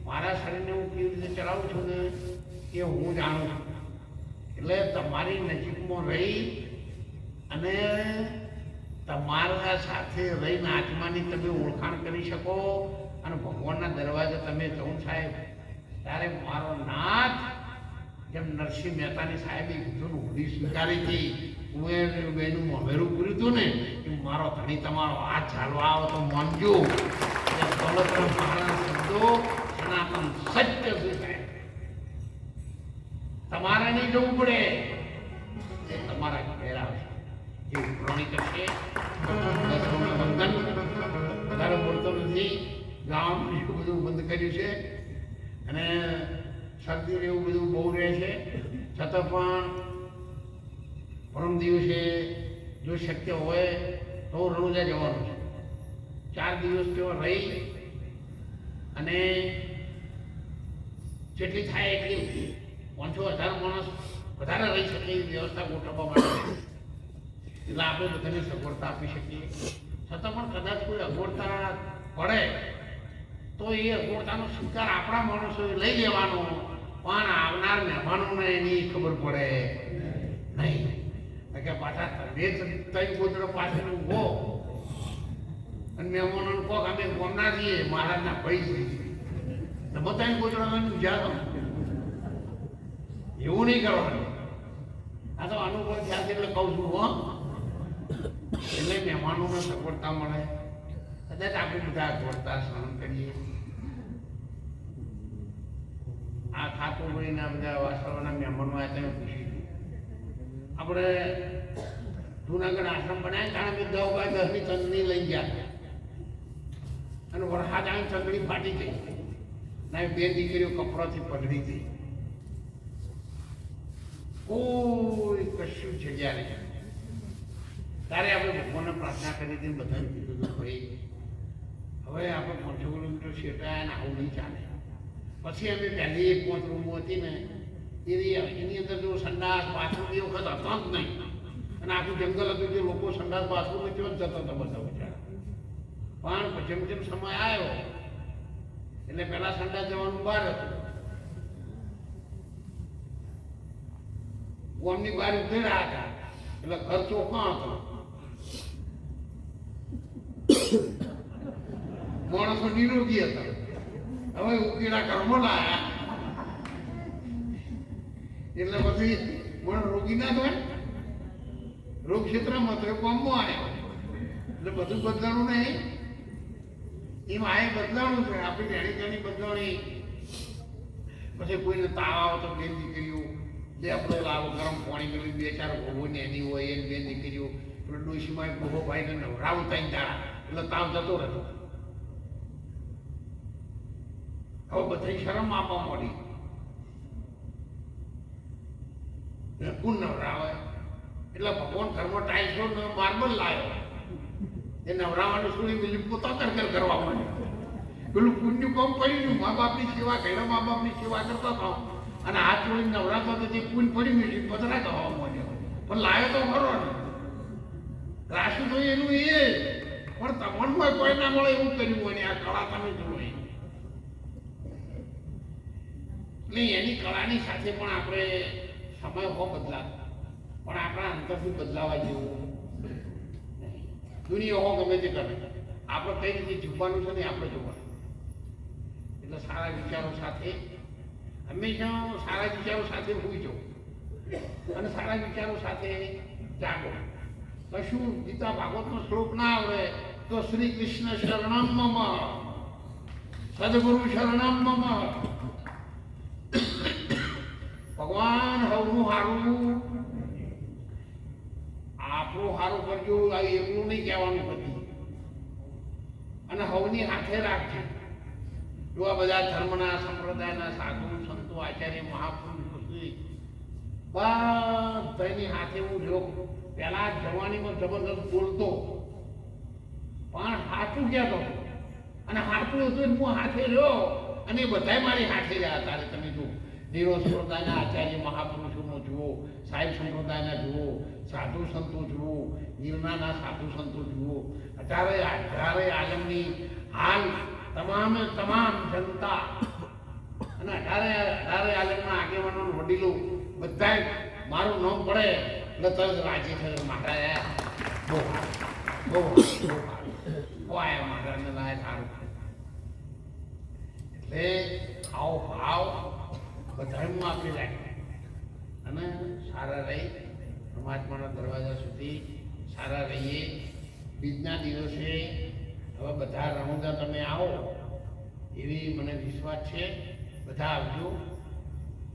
મારા શરીરને હું કેવી રીતે ચલાવું છું ને એ હું જાણું છું. એટલે તમારી નજીકમાં રહી અને તમારા સાથે રહીને આત્માની તમે ઓળખાણ કરી શકો અને ભગવાનના દરવાજે તમે જવું સાહેબ ત્યારે મારો નાથ જેમ નરસિંહ મહેતાની સાહેબે કીધું હુડી સ્વીકારી હતી બેનું મોમેરું પૂર્યું હતું ને કે મારો ધણી તમારો હાથ ચાલવા આવો તો માનજો દોલતરામ મહારાજના શબ્દો સનાતન સત્ય છે સાહેબ. તમારે નહીં જવું પડે, એ તમારા ઘેર આવશે. જે ઉઘરાણી કરશે બંધન વધારે બોલતો નથી, ગાવાનું એવું બધું બંધ કર્યું છે અને શરદી એવું બધું બહુ રહે છે. છતાં પણ પરમ દિવસે જો શક્ય હોય તો રણુજા જવાનું છે. 4 દિવસ તેઓ રહી અને જેટલી થાય એટલી 500,000 માણસ વધારે રહી શકે એવી વ્યવસ્થા ગોઠવવા માટે એટલે આપણે બધાને સગવડતા આપી શકીએ. છતાં પણ કદાચ કોઈ અગવડતા પડે તો એ અગવડતાનો સ્વીકાર આપણા માણસોએ લઈ લેવાનો, પણ આવનાર મહેમાનોને એની ખબર પડે નહીં. કે પાછા તઈ ગોદડો પાછળ ઊભો અને મહેમાનોને કહો અમે ગોમના છીએ મહારાજના ભાઈ છીએ બધાને ગોદડો જાતો એવું નહીં કરવાનું. આ તો અનુભવ થયા છે એટલે કહું છું હો. એટલે મહેમાનોને સગવડતા મળે. કદાચ આપણે બધા અગવડતા સહન કરીએ. આ ખાતું ભાઈના બધા વાસવાના મહેમાનો આ તમે પૂછી આપણે જુનાગઢ આશ્રમ બનાવ્યા કારણ કે 10 by 10ની ચંદની લઈ ગયા અને વરસાદ આવી ચંદડી ફાટી ગઈ ના 2 દીકરીઓ કપડાથી પલળી ગઈ. કોઈ કશું જગ્યા નહીં. ત્યારે આપણે ભગવાનને પ્રાર્થના કરી હતી, બધાને કીધું હતું ભાઈ હવે આપણે 500 કિલોમીટર છેટાયા ને આવું નહીં ચાલે. પછી અમે પહેલી 1 રૂમો હતી ને એની અંદર જો સંડાસ બાથરૂમ એ વખત હતા જ નહીં અને આખું જંગલ હતું જે લોકો સંડાસ બાથરૂમ જ જતા હતા બધા બચારા. પણ જેમ જેમ સમય આવ્યો એટલે પહેલા સંડાસ જવાનું બહાર હતું. ગામની બહાર ઉભેલા હતા એટલે ઘર ચોખ્ખા હતો. માણસો નિરોગી હતા. હવે ઉકેલા ઘરમાં લાયા એટલે પછી મને રોગી ના થાય. રોગ ક્ષેત્રમાં તો ગામમાં આવ્યો એટલે બધું બદલાણું નહીં. એમાં આ બદલાણું છે આપણી રહેણી કરણી બદલાણી. પછી કોઈને તાવ આવે તો 2 દીકરીઓ 2 આપણે લાવો ગરમ પાણી કરી 2-4 ભોગો ને એની હોય એને 2 દીકરીઓ પેલો ડોશીમાં એક ભોગો ભાઈને નવરાવું 3 દાડા એટલે તાવ જતો રહેતો. હવે બધી શરમ આપવા મળી. કોણ નવરાવે એટલે ભગવાન ઘરમાં ટાઈલ્સો માર્બલ લાવ્યો. એ નવરાવાનું છોડી પેલી પોતા કરકર કરવા માંડ્યો. પેલું પુણ્ય કામ પડ્યું. મા બાપની સેવા કર્યા, મા બાપની સેવા કરતા હતા અને હાથ જોડી નવરાતો તો જે પુણ્ય પડી મેળવી પતરા કહેવા માંડ્યો. પણ લાવ્યો તો ખરો ને. રાશુ તો એનું એ પણ તમને કોઈ ના મળે એવું કર્યું હોય ને આ કળા તમે જુઓ. એટલે એની કળાની સાથે પણ આપણે સમય હો બદલાતા પણ આપણા અંતરથી બદલાવા જેવું દુનિયા હો ગમે તે કરે આપણે કઈ રીતે જીવવાનું છે ને આપણે જોવાનું. એટલે સારા વિચારો સાથે હંમેશા સારા વિચારો સાથે હોઈ જવું અને સારા વિચારો સાથે જાગો. કશું ગીતા ભાગવતનો શ્લોક ના આવડે તો શ્રી કૃષ્ણ શરણમ મમ, સદગુરુ શરણમ મમ. ભગવાન હવનું હારું આપણું હારું કરજો એકલું નહીં કહેવાનું બધી અને હવની હાથે રાખજો. જો આ બધા ધર્મના સંપ્રદાયના સાધુ સંતો આચાર્ય મહાપુરુષો બધાની હાથે હું જો પહેલા જવાનીમાં જબરદસ્ત બોલતો પણ હાથું કહેતો અને હાથું હતું હું હાથે રહ્યો અને બધા મારી હાથે રહ્યા. તારે તમે જો દેરો સંપ્રદાયના આચાર્ય મહાપુરુષોનો જુઓ, સાહેબ સંપ્રદાયના જુઓ, સાધુ સંતો જુઓ, ગિરનારના સાધુ સંતો જુઓ, અત્યારે આલમની હાલ તમામ જનતા અને અઢારે આલમના આગેવાનો વડીલો બધા મારું નામ પડે એટલે તરત રાજી થયો મારા બહુ આયા મારાને લાય સારું એટલે આવો ભાવ બધામાં આપી રાખે અને સારા રહી પરમાત્માના દરવાજા સુધી સારા રહીએ. બીજના દિવસે હવે બધા રણુદા તમે આવો એવી મને વિશ્વાસ છે. બધા આવજો.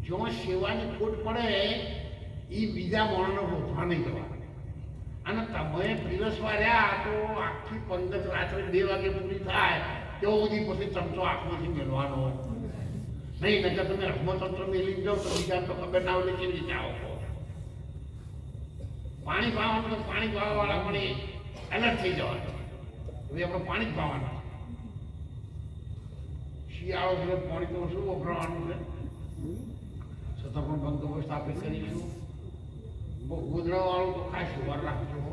જો સેવાની ખોટ પડે એ બીજા મોણનો ગોઠવા નહીં જવા. અને તમે પીરસવા રહ્યા તો આખી પંગત રાત્રે 2 વાગે પૂરી થાય ત્યાં સુધી પછી ચમચો આંખમાંથી મેળવાનો નહીં. નકર તમે રમતંત્ર મેળવી જાઓ તો બીજા તો ખબર ના હોય કેવી રીતે આવો. પાણી પાવાનું તો પાણી પાવાવાળા પણ એલર્ટ થઈ જવાનું. હવે આપણે પાણી જ પાવાનું. શિયાળો એટલે પાણી તો શું વપરાવાનું છે છતાં પણ બંદોબસ્ત આપણે કરીશું. ગોદડાવાળું તો ખાસ વાર રાખજો.